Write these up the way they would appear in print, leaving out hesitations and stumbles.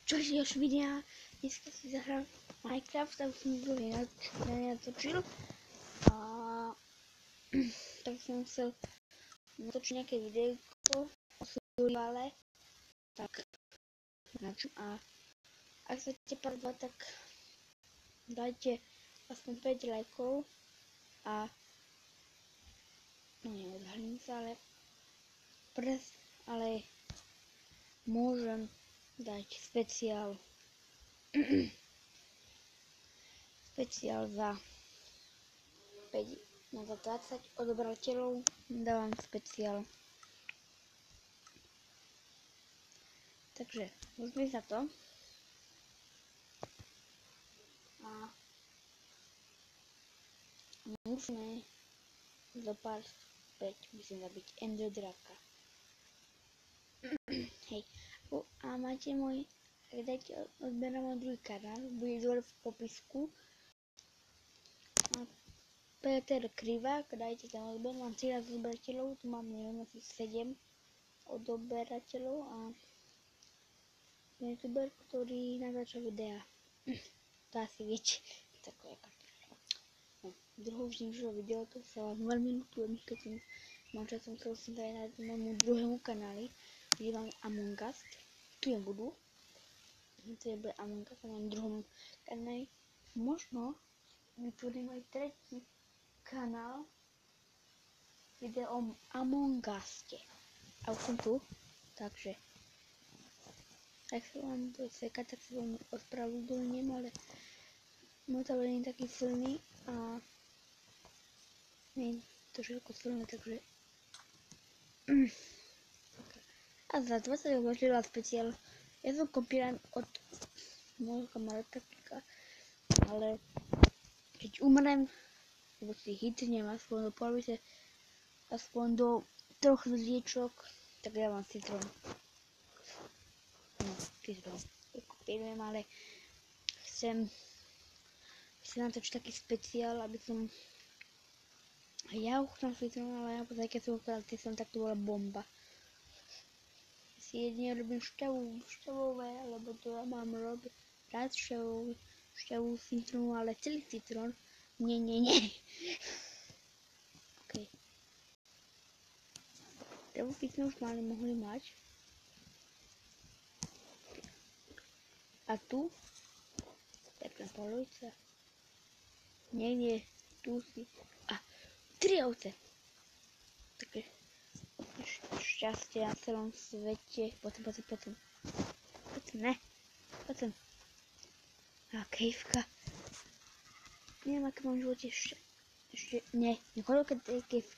Čože ďalšie videa, dneska si zahrám Minecraft a už som druhý natočil a tak som musel natočiť nejaké videjko o survivale, tak načím a ak sa chcete parodovať, tak dajte aspoň 5 lajkov a no neodhalím sa, ale môžem dať speciál za 5, no za 20 odobrateľov dávam speciál. Takže môžeme ísť na to. A musíme zo pár späť, musím zabiť Ender Draka. Hej. A máte môj, dajte odber na môj druhý kanál, bude dole v popisku. A Peter Krivák, dajte tam odber, mám 13 odberateľov, tu mám neviem asi 7 odoberateľov a youtuber, ktorý natáča videa. To asi viete, takové kartička. No, druhou vždyšou video, to sa vám veľmi ľútujem, keď som mám časom chcel si dať na môjmu druhému kanáli, kde mám Among Us. Tu je budú. To je Among Us na môjom druhom kanáli. Možno vytvorím aj tretí kanál video o Among Uste. A už som tu, takže ak sa vám bude sekať, tak sa vám ospravedlňujem, ale môj tablet nie je taký silný a nie je to všetko silné, takže a za 20 odobrateľov speciál. Ja som kopírán od môjho kamaráta, ale keď umrem, lebo si chytnem aspoň do polovice, aspoň do 3 hviezdičok, tak dávam citrón. No, citrón. Kopírujem, ale chcem natočiť taký speciál, aby som ja uchutnal citrón, ale ja potom keď som ukladal citrón, tak to bola bomba. Si jedine robím šťavové, lebo to ja mám robiť rád šťavú citrónu, ale celý citrón, nie. OK. Prvú by sme už mohli mať. A tu, pekná polovica. Niekde, tu si, 3 ovce. Také šťastie na celom svete. Poďme. A kejvka. Neviem, aké mám v živote ešte niekoľko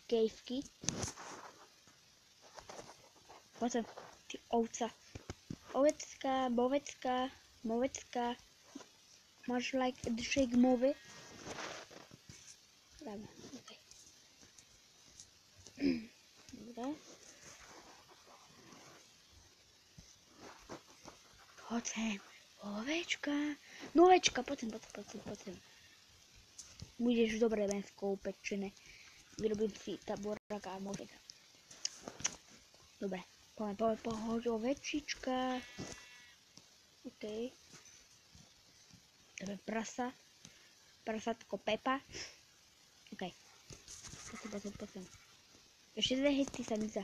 kejvky. Poďme, ty ovca. Movecka. Máš like the shake movie? Dáme, ok. Dobre. Poďme, ovečka. Novečka, poďme. Budeš dobré mäsko upečené. Vyrobím si taboraka a môžem. Dobre, poď, ovečička. OK. Dobre, prasátko Pepa. OK. Poďme. Ešte 2 hity sa mi za.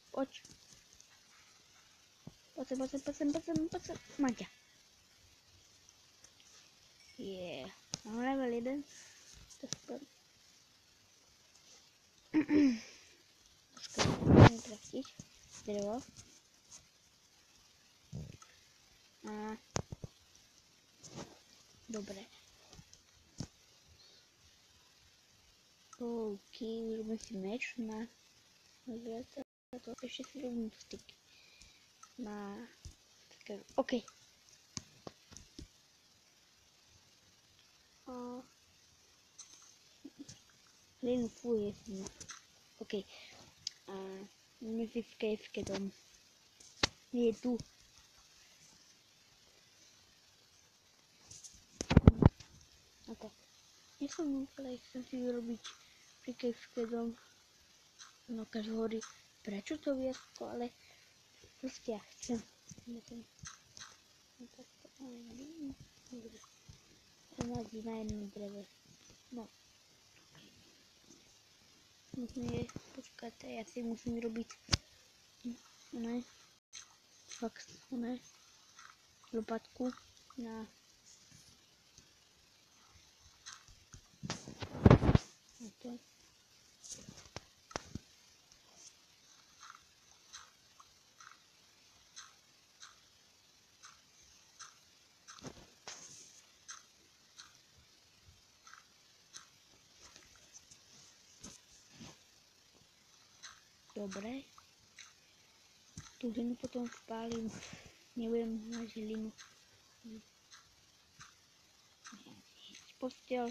Poď. Mám ťa. Mám level 1. To super. Počkaj, musím trafiť. Drevo. Dobre. OK, urobím si meč na zviaca. Ešte si robím styky. OK. Len fuje si. OK. Máme si v kejvke dom. Nie je tu. OK. Ja som musela, chcem si vyrobiť pri kejvke dom. No keď hovorí, prečo to viasko, ale proste ja chcem. tak to nevadí na jednom dreve. No. Musím počkať, ja si musím robiť fakt lopatku na to. Dobre. Tu hlinu potom spálim. Nebudem mať hlinu. Postiel.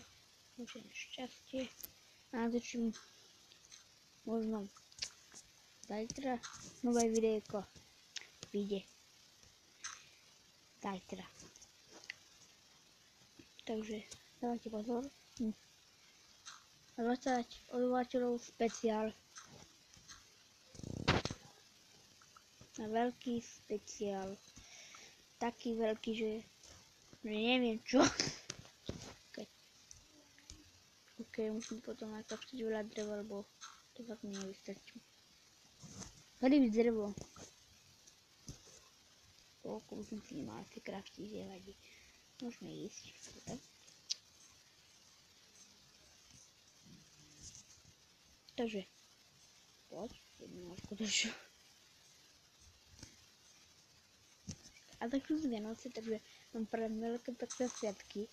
Už je šťastie. A natočím možno zajtra nové videjko vyjde. Zajtra. Takže dávajte pozor. 20 obyvateľov špeciál. Na veľký špeciál. Taký veľký, že neviem čo. Ok, musím potom nakapčiť veľa dreva, lebo to fakt nevystačí. Hryb drevo. Toľko musím si nemal si kraftiť, nevadí. Môžeme ísť. Takže, poď, jednu mášku držu. A tak sú Vianoce, takže mám prajem veľké pekné sviatky,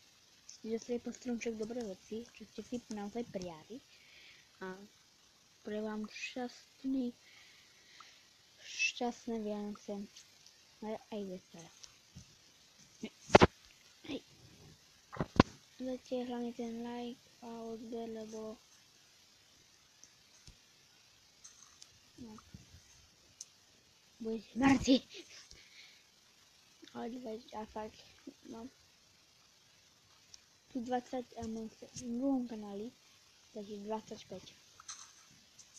že si po stromček dobré veci, čo ste si naozaj prijali. A prajem vám šťastné Vianoce, aj veselé. Hej. Dajte hlavne ten like a odber, lebo budete mŕtvi. Ale a fakt, mám tu 20 a mám v druhom kanáli, takže 25.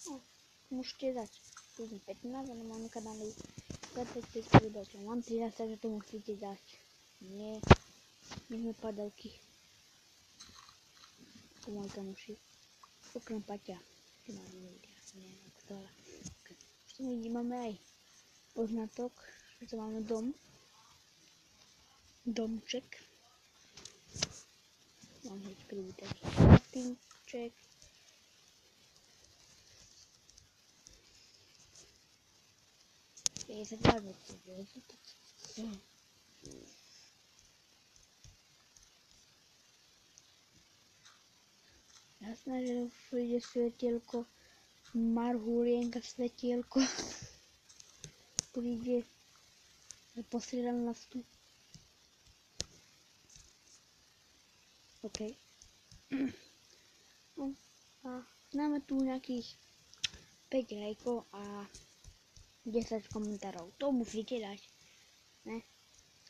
No, môžete dať tu 15 a na môjom kanáli 25 videočov. Mám 13, takže to musíte dať. Nie sme padavky. To môj kamoši. Okrem Paťa. Ty mám nevidia. Nie, ako to ale. Máme aj poznatok, že to máme dom. Domček. Mám hneď prvý taký chatínček. Je sa dávno jasné, že príde svetielko, Marhulienka svetielko. Príde postriedal nás tu. OK. No, a máme tu nejakých 5 lajkov a 10 komentárov. To musíte dať. Ne?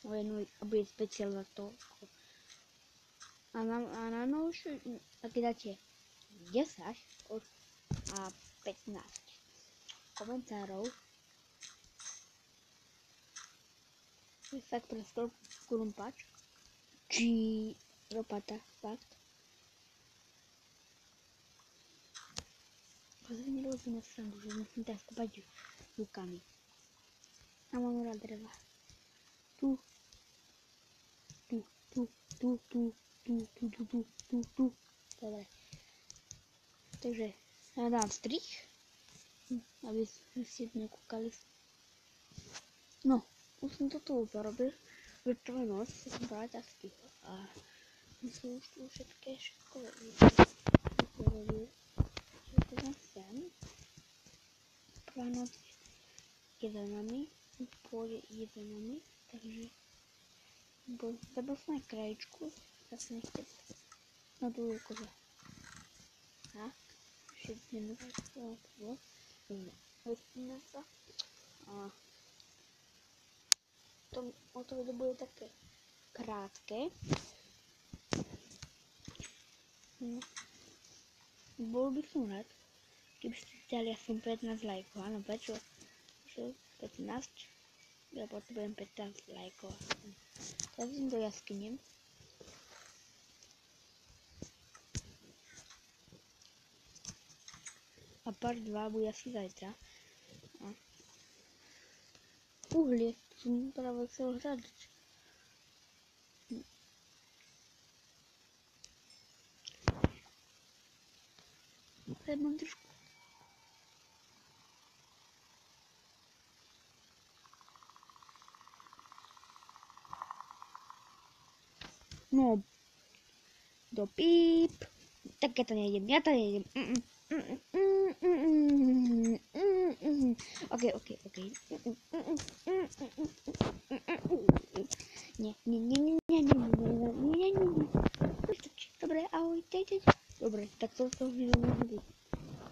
A bude speciál za to. A na novšiu, ak dáte 10 a 15 komentárov, je fakt pre Kurumpač, či lopata, fakt. Pozri, nerozumiem srandu, že musím tak skúpať rukami. A mám rád dreva. Tu. Dobre. Takže ja dám strich, aby ste nekúkali. No, už som to tu zarobil. Vrtová noc, som práve tak stihol. A som už tu všetko robil. Teraz sem. Prvá noc je za nami. Pôjde je za nami. Takže zabil som aj krajičku. Zase nechce. No tu je koza. Tak. Všetci nemáčko. Vrtíme sa. A to video bude také krátke. Bol by som rád, keby ste dali aspoň 15 lajkov. Áno, prečo? 15. Ja potrebujem 15 lajkov. Tak idem do jaskyne. A part 2 bude asi zajtra. Uhlie, som práve chcel hľadať. Mám trošku. No, do píp. Tak ja to nejdem. Ok. Nie. Dobre, ahoj, Dobre, tak to video môže byť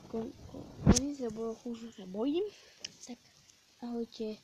koniec, lebo už sa bojím. Tak, ahojte.